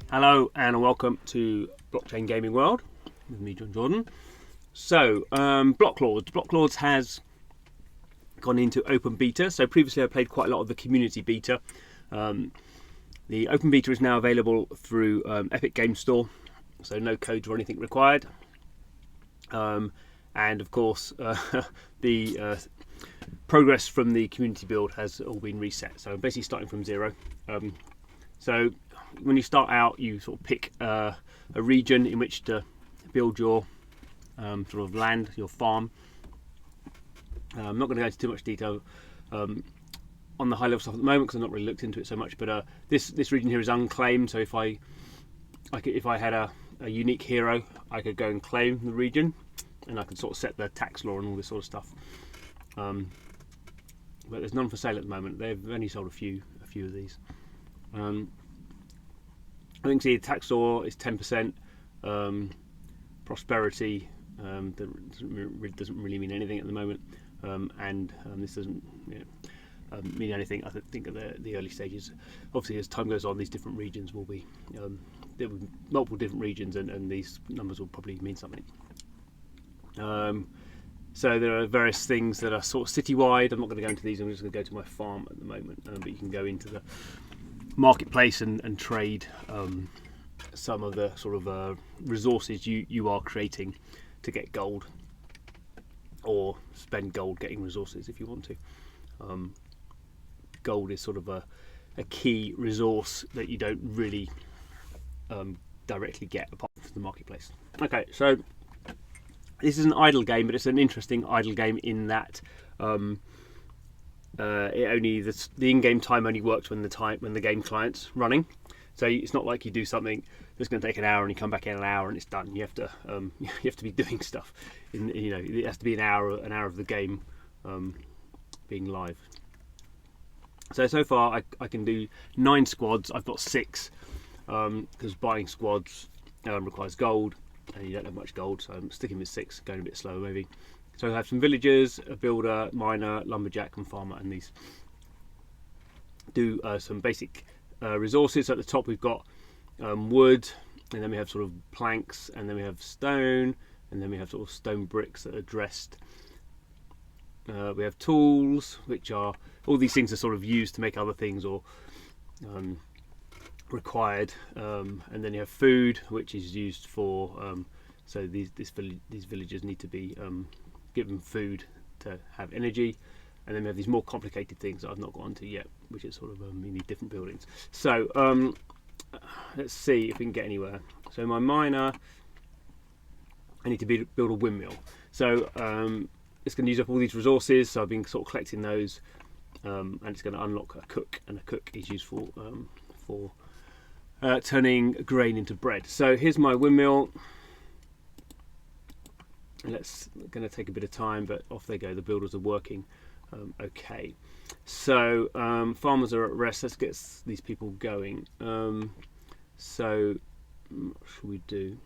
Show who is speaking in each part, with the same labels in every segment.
Speaker 1: Hello and welcome to Blockchain Gaming World with me, John Jordan. So, BLOCKLORDS. BLOCKLORDS has gone into open beta. So previously I played quite a lot of the community beta. The open beta is now available through Epic Games Store, so no codes or anything required. And of course, the progress from the community build has all been reset. So I'm basically starting from zero. So when you start out, you sort of pick a region in which to build your sort of land, your farm. I'm not going to go into too much detail on the high level stuff at the moment because I've not really looked into it so much. But this region here is unclaimed. So if I had a unique hero, I could go and claim the region, and I could sort of set the tax law and all this sort of stuff. But there's none for sale at the moment. They've only sold a few of these. I think the tax law is 10%. Prosperity doesn't really mean anything at the moment, and this doesn't mean anything. I think at the early stages. Obviously, as time goes on, these different regions will be there will be multiple different regions, and these numbers will probably mean something. So there are various things that are sort of citywide. I'm not going to go into these. I'm just going to go to my farm at the moment, but you can go into the marketplace and trade some of the sort of resources you are creating to get gold, or spend gold getting resources if you want to. Gold is sort of a key resource that you don't really directly get apart from the marketplace. Okay, so this is an idle game, but it's an interesting idle game in that the in-game time only works when the game client's running. So it's not like you do something that's going to take an hour and you come back in an hour and it's done. You have to be doing stuff. It has to be an hour of the game being live. So far I can do 9 squads. I've got 6 because buying squads requires gold, and you don't have much gold, so I'm sticking with 6, going a bit slower maybe. So I have some villagers, a builder, miner, lumberjack and farmer, and these do some basic resources. So at the top we've got wood, and then we have sort of planks, and then we have stone, and then we have sort of stone bricks that are dressed. We have tools, which are, all these things are sort of used to make other things or required, and then you have food, which is used for so these villagers need to be given food to have energy, and then we have these more complicated things that I've not got onto yet, which is sort of you need different buildings. So let's see if we can get anywhere. So my miner, I need to build a windmill. So it's going to use up all these resources, so I've been sort of collecting those, and it's going to unlock a cook, and a cook is useful for turning grain into bread. So here's my windmill. It's going to take a bit of time, but off they go. The builders are working. Okay, so farmers are at rest. Let's get these people going. So what should we do?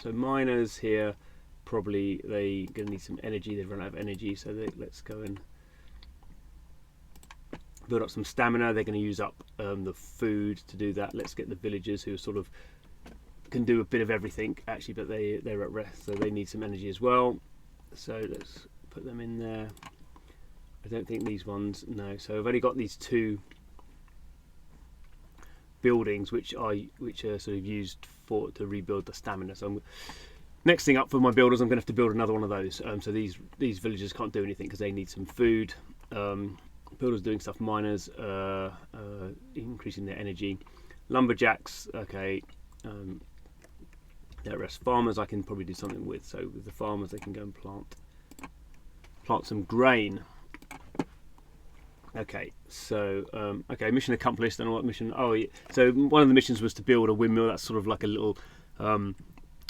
Speaker 1: So miners here, probably they're going to need some energy. They've run out of energy, so let's go and build up some stamina. They're going to use up the food to do that. Let's get the villagers who sort of can do a bit of everything actually, but they're at rest, so they need some energy as well. So let's put them in there. I don't think these ones, no. So I've only got these 2 buildings which are sort of used to rebuild the stamina. So next thing up for my builders, I'm going to have to build another one of those. So these villagers can't do anything because they need some food. Builders doing stuff. Miners increasing their energy. Lumberjacks, okay. They're rest. Farmers I can probably do something with. So with the farmers, they can go and plant some grain. Okay, so okay, mission accomplished. I don't know what mission. Oh, yeah. So one of the missions was to build a windmill. That's sort of like a little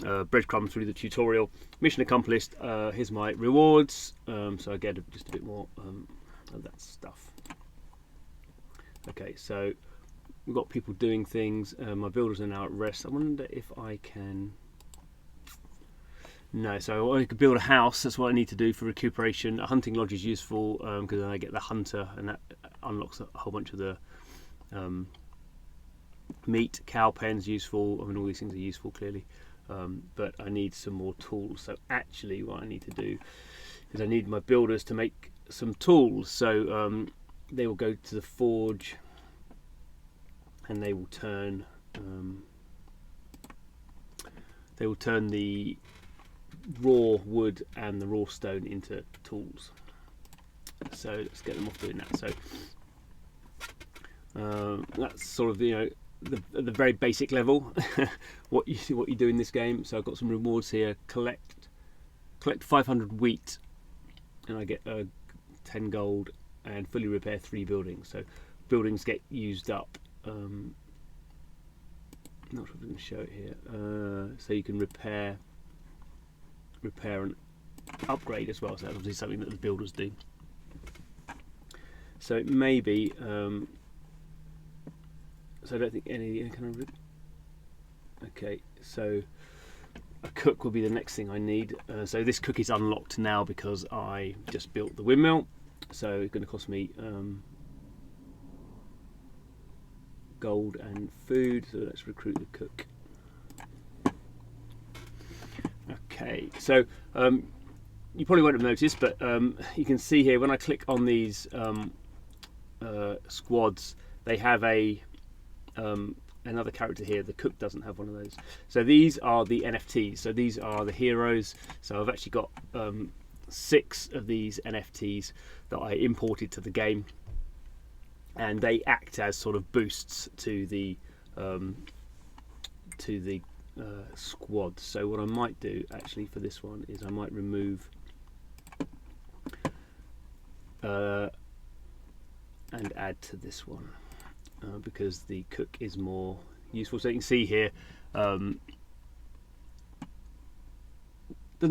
Speaker 1: breadcrumb through the tutorial. Mission accomplished. Here's my rewards. So I get just a bit more of that stuff. Okay, so we've got people doing things. My builders are now at rest. I wonder if I can. No, so I could build a house. That's what I need to do for recuperation. A hunting lodge is useful because then I get the hunter, and that unlocks a whole bunch of the meat, cow pens useful. I mean, all these things are useful clearly, but I need some more tools. So actually, what I need to do is I need my builders to make some tools. So they will go to the forge, and they will turn the raw wood and the raw stone into tools. So let's get them off doing that. So that's sort of the very basic level what you do in this game. So I've got some rewards here. Collect 500 wheat, and I get 10 gold, and fully repair 3 buildings. So buildings get used up. Not sure if I can show it here. So you can repair and upgrade as well. So that's obviously something that the builders do. So it may be. So I don't think any kind of. Okay, so a cook will be the next thing I need. So this cook is unlocked now because I just built the windmill. So it's going to cost me gold and food. So let's recruit the cook. Okay, so you probably won't have noticed, but you can see here when I click on these squads, they have another character here. The cook doesn't have one of those. So these are the NFTs. So these are the heroes. So I've actually got 6 of these NFTs that I imported to the game, and they act as sort of boosts to the squad. So what I might do actually for this one is I might remove and add to this one because the cook is more useful. So you can see here doesn't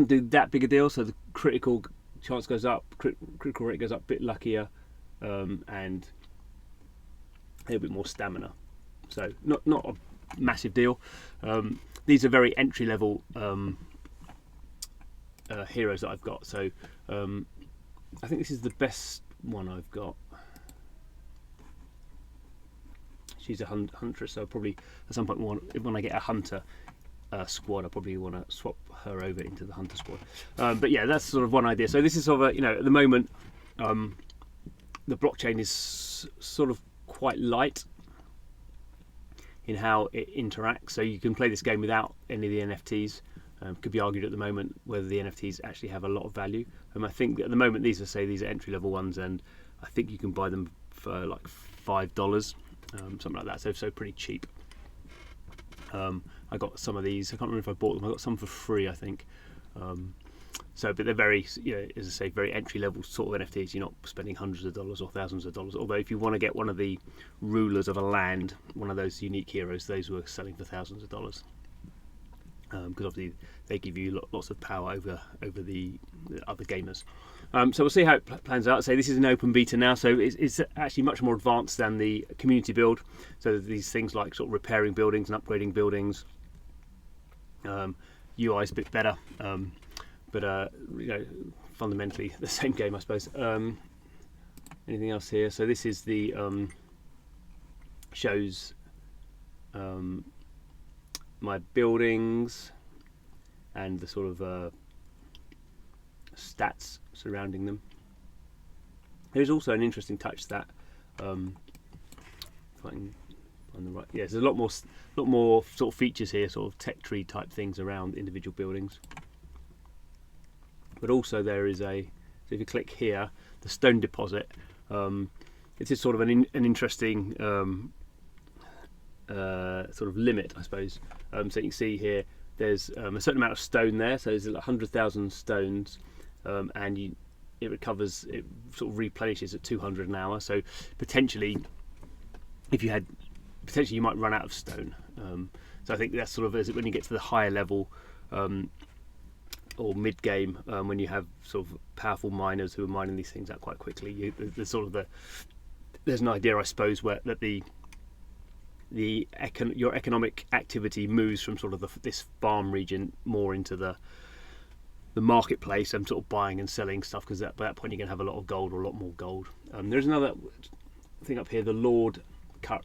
Speaker 1: do that big a deal. So the critical chance goes up, critical rate goes up, a bit luckier, and a little bit more stamina. So not a massive deal. These are very entry level heroes that I've got. So I think this is the best one I've got. She's a huntress, so probably at some point when I get a hunter squad, I probably want to swap her over into the hunter squad. But yeah, that's sort of one idea. So this is sort of at the moment the blockchain is sort of quite light in how it interacts. So you can play this game without any of the NFTs. Could be argued at the moment whether the NFTs actually have a lot of value. I think at the moment these are entry level ones, and I think you can buy them for like $5, something like that. So pretty cheap. I got some of these. I can't remember if I bought them. I got some for free, I think. But they're very, as I say, very entry level sort of NFTs. You're not spending hundreds of dollars or thousands of dollars. Although if you want to get one of the rulers of a land, one of those unique heroes, those were selling for thousands of dollars. Because obviously they give you lots of power over the other gamers. So we'll see how it plans out. So this is an open beta now, so it's actually much more advanced than the community build. So these things like sort of repairing buildings and upgrading buildings. UI is a bit better, but fundamentally the same game, I suppose. Anything else here? So this is the shows my buildings and the sort of stats surrounding them. There's also an interesting touch that if I can find the right, there's a lot more sort of features here, sort of tech tree type things around individual buildings. But also there is so if you click here, the stone deposit, it is sort of an interesting sort of limit, I suppose. So you can see here there's a certain amount of stone there, so there's 100,000 stones, and it recovers, it sort of replenishes at 200 an hour. So potentially you might run out of stone. So I think that's sort of when you get to the higher level or mid game, when you have sort of powerful miners who are mining these things out quite quickly. There's an idea, I suppose, where that your economic activity moves from sort of this farm region more into the marketplace and sort of buying and selling stuff, because by that point you're going to have a lot of gold, or a lot more gold. There's another thing up here, the Lord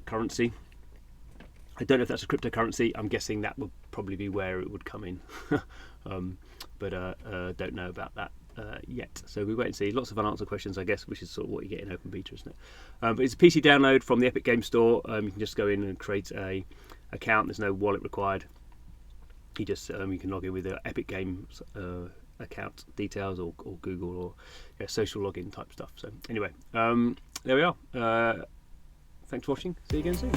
Speaker 1: currency. I don't know if that's a cryptocurrency. I'm guessing that would probably be where it would come in, but don't know about that yet. So we wait and see. Lots of unanswered questions, I guess, which is sort of what you get in open beta, isn't it? But it's a PC download from the Epic Game Store. You can just go in and create a account. There's no wallet required. You just you can log in with the Epic Games account details or Google or social login type stuff. So anyway, there we are. Thanks for watching. See you again soon.